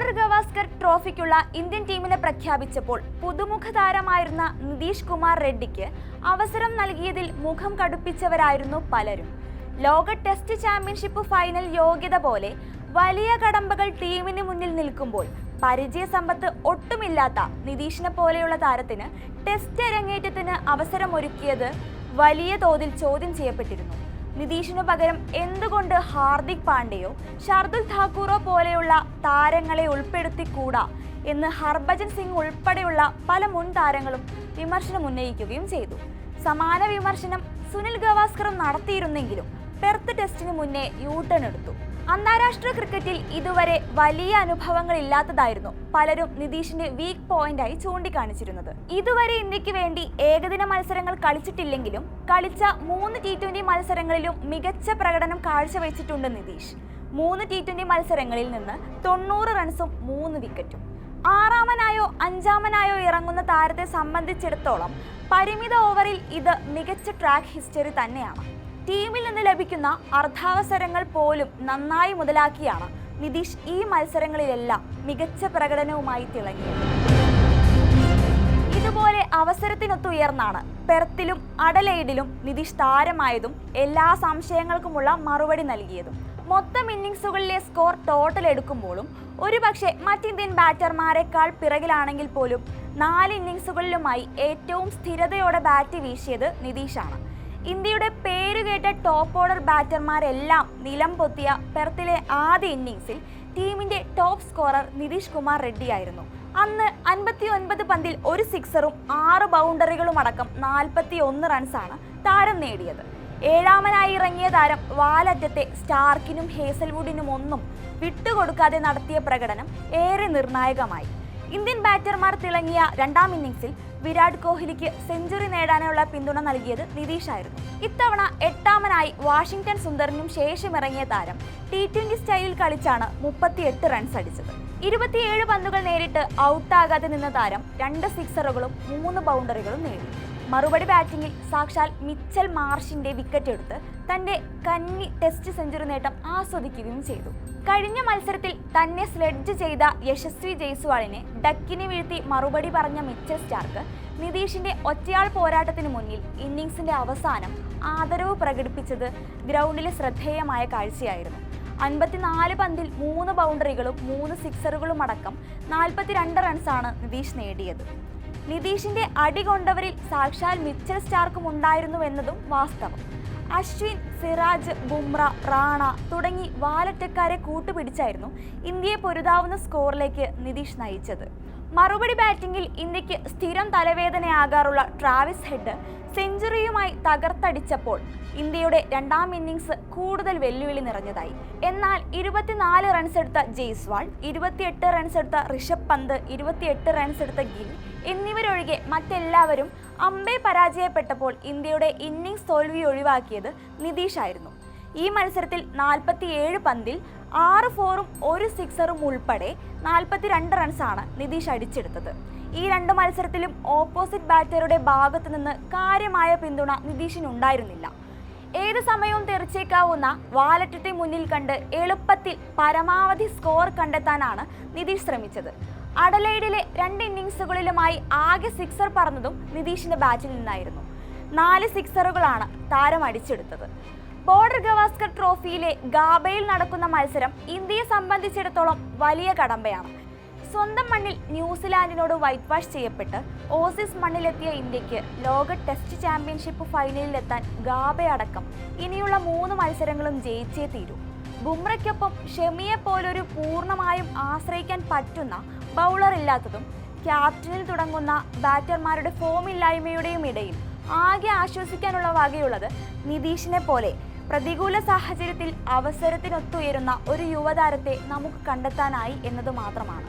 Border Gavaskar ട്രോഫിക്കുള്ള Indian ടീമിനെ പ്രഖ്യാപിച്ചപ്പോൾ പുതുമുഖ താരമായിരുന്ന നിതീഷ് കുമാർ റെഡ്ഡിക്ക് അവസരം നൽകിയതിൽ മുഖം കടുപ്പിച്ചവരായിരുന്നു പലരും. ലോക ടെസ്റ്റ് ചാമ്പ്യൻഷിപ്പ് ഫൈനൽ യോഗ്യത പോലെ വലിയ കടമ്പകൾ ടീമിന് മുന്നിൽ നിൽക്കുമ്പോൾ പരിചയസമ്പത്ത് ഒട്ടുമില്ലാത്ത നിതീഷിനെ പോലെയുള്ള താരത്തിന് ടെസ്റ്റ് അരങ്ങേറ്റത്തിന് അവസരമൊരുക്കിയത് വലിയ തോതിൽ ചോദ്യം ചെയ്യപ്പെട്ടിരുന്നു. നിതീഷിനു പകരം എന്തുകൊണ്ട് ഹാർദിക് പാണ്ഡ്യയോ ഷർദുൽ ഠാക്കൂറോ പോലെയുള്ള താരങ്ങളെ ഉൾപ്പെടുത്തിക്കൂടാ എന്ന് ഹർഭജൻ സിംഗ് ഉൾപ്പെടെയുള്ള പല മുൻ താരങ്ങളും വിമർശനം ഉന്നയിക്കുകയും ചെയ്തു. സമാന വിമർശനം സുനിൽ ഗവാസ്കറും നടത്തിയിരുന്നെങ്കിലും പെർത്ത് ടെസ്റ്റിന് മുന്നേ യു-ടേൺ എടുത്തു. അന്താരാഷ്ട്ര ക്രിക്കറ്റിൽ ഇതുവരെ വലിയ അനുഭവങ്ങളില്ലാത്തതായിരുന്നു പലരും നിതീഷിന്റെ വീക്ക് പോയിന്റായി ചൂണ്ടിക്കാണിച്ചിരുന്നത്. ഇതുവരെ ഇന്ത്യക്ക് വേണ്ടി ഏകദിന മത്സരങ്ങൾ കളിച്ചിട്ടില്ലെങ്കിലും കളിച്ച 3 T20 മത്സരങ്ങളിലും മികച്ച പ്രകടനം കാഴ്ചവെച്ചിട്ടുണ്ട് നിതീഷ്. 3 T20 മത്സരങ്ങളിൽ നിന്ന് 90 റൺസും 3 വിക്കറ്റും. 6-മനായോ 5-മനായോ ഇറങ്ങുന്ന താരത്തെ സംബന്ധിച്ചിടത്തോളം പരിമിത ഓവറിൽ ഇത് മികച്ച ട്രാക്ക് ഹിസ്റ്ററി തന്നെയാണ്. ടീമിൽ നിന്ന് ലഭിക്കുന്ന അർദ്ധാവസരങ്ങൾ പോലും നന്നായി മുതലാക്കിയാണ് നിതീഷ് ഈ മത്സരങ്ങളിലെല്ലാം മികച്ച പ്രകടനവുമായി തിളങ്ങിയത്. ഇതുപോലെ അവസരത്തിനൊത്തുയർന്നാണ് പെർത്തിലും അഡലെയ്ഡിലും നിതീഷ് താരമായതും എല്ലാ സംശയങ്ങൾക്കുമുള്ള മറുപടി നൽകിയതും. മൊത്തം ഇന്നിംഗ്സുകളിലെ സ്കോർ ടോട്ടൽ എടുക്കുമ്പോഴും ഒരുപക്ഷെ മറ്റിന്ത്യൻ ബാറ്റർമാരെക്കാൾ പിറകിലാണെങ്കിൽ പോലും 4 ഇന്നിംഗ്സുകളിലുമായി ഏറ്റവും സ്ഥിരതയോടെ ബാറ്റ് വീശിയത് നിതീഷാണ്. ഇന്ത്യയുടെ പേരുകേട്ട ടോപ്പ് ഓർഡർ ബാറ്റർമാരെല്ലാം നിലം പൊത്തിയ പെർത്തിലെ ആദ്യ ഇന്നിംഗ്സിൽ ടീമിന്റെ ടോപ്പ് സ്കോറർ നിതീഷ് കുമാർ റെഡ്ഡിയായിരുന്നു. അന്ന് 59 പന്തിൽ 1 സിക്സറും 6 ബൗണ്ടറികളും അടക്കം 41 റൺസാണ് താരം നേടിയത്. 7-മനായി ഇറങ്ങിയ താരം വാലറ്റത്തെ സ്റ്റാർക്കിനും ഹേസൽവുഡിനും ഒന്നും വിട്ടുകൊടുക്കാതെ നടത്തിയ പ്രകടനം ഏറെ നിർണായകമായി. ഇന്ത്യൻ ബാറ്റർമാർ തിളങ്ങിയ 2-ാം ഇന്നിംഗ്സിൽ വിരാട് കോഹ്ലിക്ക് സെഞ്ചുറി നേടാനുള്ള പിന്തുണ നൽകിയത് നിതീഷായിരുന്നു. ഇത്തവണ 8-മനായി വാഷിംഗ്ടൺ സുന്ദറിനും ശേഷം ഇറങ്ങിയ താരം T20 സ്റ്റൈലിൽ കളിച്ചാണ് 38 റൺസ് അടിച്ചത്. 27 പന്തുകൾ നേരിട്ട് ഔട്ടാകാതെ നിന്ന താരം 2 സിക്സറുകളും 3 ബൗണ്ടറികളും നേടി. മറുപടി ബാറ്റിംഗിൽ സാക്ഷാൽ മിച്ചൽ മാർഷിന്റെ വിക്കറ്റ് എടുത്ത് തന്റെ കന്നി ടെസ്റ്റ് സെഞ്ചുറി നേട്ടം ആസ്വദിക്കുകയും ചെയ്തു. കഴിഞ്ഞ മത്സരത്തിൽ തന്നെ സ്ലെഡ്ജ് ചെയ്ത യശസ്വി ജയ്സ്വാളിനെ ഡക്കിനെ വീഴ്ത്തി മറുപടി പറഞ്ഞ മിച്ചൽ സ്റ്റാർക്ക് നിതീഷിന്റെ ഒറ്റയാൾ പോരാട്ടത്തിന് മുന്നിൽ ഇന്നിംഗ്സിന്റെ അവസാനം ആദരവ് പ്രകടിപ്പിച്ചത് ഗ്രൗണ്ടിലെ ശ്രദ്ധേയമായ കാഴ്ചയായിരുന്നു. 54 പന്തിൽ 3 ബൗണ്ടറികളും 3 സിക്സറുകളും അടക്കം 42 റൺസാണ് നിതീഷ് നേടിയത്. നിതീഷിന്റെ അടികൊണ്ടവരിൽ സാക്ഷാൽ മിച്ചൽ സ്റ്റാർക്കും ഉണ്ടായിരുന്നുവെന്നതും വാസ്തവം. അശ്വിൻ, സിറാജ്, ബുംറ, റാണ തുടങ്ങി വാലറ്റക്കാരെ കൂട്ടുപിടിച്ചായിരുന്നു ഇന്ത്യയെ പൊരുതാവുന്ന സ്കോറിലേക്ക് നിതീഷ് നയിച്ചത്. മറുപടി ബാറ്റിംഗിൽ ഇന്ത്യക്ക് സ്ഥിരം തലവേദനയാകാറുള്ള ട്രാവിസ് ഹെഡ് സെഞ്ചുറിയുമായി തകർത്തടിച്ചപ്പോൾ ഇന്ത്യയുടെ 2-ാം ഇന്നിംഗ്സ് കൂടുതൽ വെല്ലുവിളി നിറഞ്ഞതായി. എന്നാൽ 24 റൺസ് എടുത്ത ജയ്സ്വാൾ, 28 റൺസ് എടുത്ത ഋഷഭ് പന്ത്, 28 റൺസ് എടുത്ത ഗിൽ എന്നിവരൊഴികെ മറ്റെല്ലാവരും അമ്പേ പരാജയപ്പെട്ടപ്പോൾ ഇന്ത്യയുടെ ഇന്നിംഗ്സ് തോൽവി ഒഴിവാക്കിയത് നിതീഷായിരുന്നു. ഈ മത്സരത്തിൽ 47 പന്തിൽ 6 ഫോറും 1 സിക്സറും ഉൾപ്പെടെ 42 റൺസാണ് നിതീഷ് അടിച്ചെടുത്തത്. ഈ 2 മത്സരത്തിലും ഓപ്പോസിറ്റ് ബാറ്ററുടെ ഭാഗത്തു നിന്ന് കാര്യമായ പിന്തുണ നിതീഷിനുണ്ടായിരുന്നില്ല. ഏത് സമയവും തെറിച്ചേക്കാവുന്ന വാലറ്റത്തെ മുന്നിൽ കണ്ട് എളുപ്പത്തിൽ പരമാവധി സ്കോർ കണ്ടെത്താനാണ് നിതീഷ് ശ്രമിച്ചത്. അഡലെയ്ഡിലെ 2 ഇന്നിംഗ്സുകളിലുമായി ആകെ സിക്സർ പറന്നതും നിതീഷിന്റെ ബാറ്റിൽ നിന്നായിരുന്നു. 4 സിക്സറുകളാണ് താരം അടിച്ചെടുത്തത്. ബോർഡർ ഗവാസ്കർ ട്രോഫിയിലെ ഗാബയിൽ നടക്കുന്ന മത്സരം ഇന്ത്യയെ സംബന്ധിച്ചിടത്തോളം വലിയ കടമ്പയാണ്. സ്വന്തം മണ്ണിൽ ന്യൂസിലാൻഡിനോട് വൈറ്റ് വാഷ് ചെയ്യപ്പെട്ട് ഓസീസ് മണ്ണിലെത്തിയ ഇന്ത്യക്ക് ലോക ടെസ്റ്റ് ചാമ്പ്യൻഷിപ്പ് ഫൈനലിലെത്താൻ ഗാബയടക്കം ഇനിയുള്ള 3 മത്സരങ്ങളും ജയിച്ചേ തീരൂ. ബുംറയ്ക്കൊപ്പം ഷമിയെ പോലൊരു പൂർണ്ണമായും ആശ്രയിക്കാൻ പറ്റുന്ന ബൗളർ ഇല്ലാത്തതും ക്യാപ്റ്റനിൽ തുടങ്ങുന്ന ബാറ്റർമാരുടെ ഫോമില്ലായ്മയുടെയും ഇടയിൽ ആകെ ആശ്വസിക്കാനുള്ള വകയുള്ളത് നിതീഷിനെ പോലെ പ്രതികൂല സാഹചര്യത്തിൽ അവസരത്തിനൊത്തുയരുന്ന ഒരു യുവതാരത്തെ നമുക്ക് കണ്ടെത്താനായി എന്നത് മാത്രമാണ്.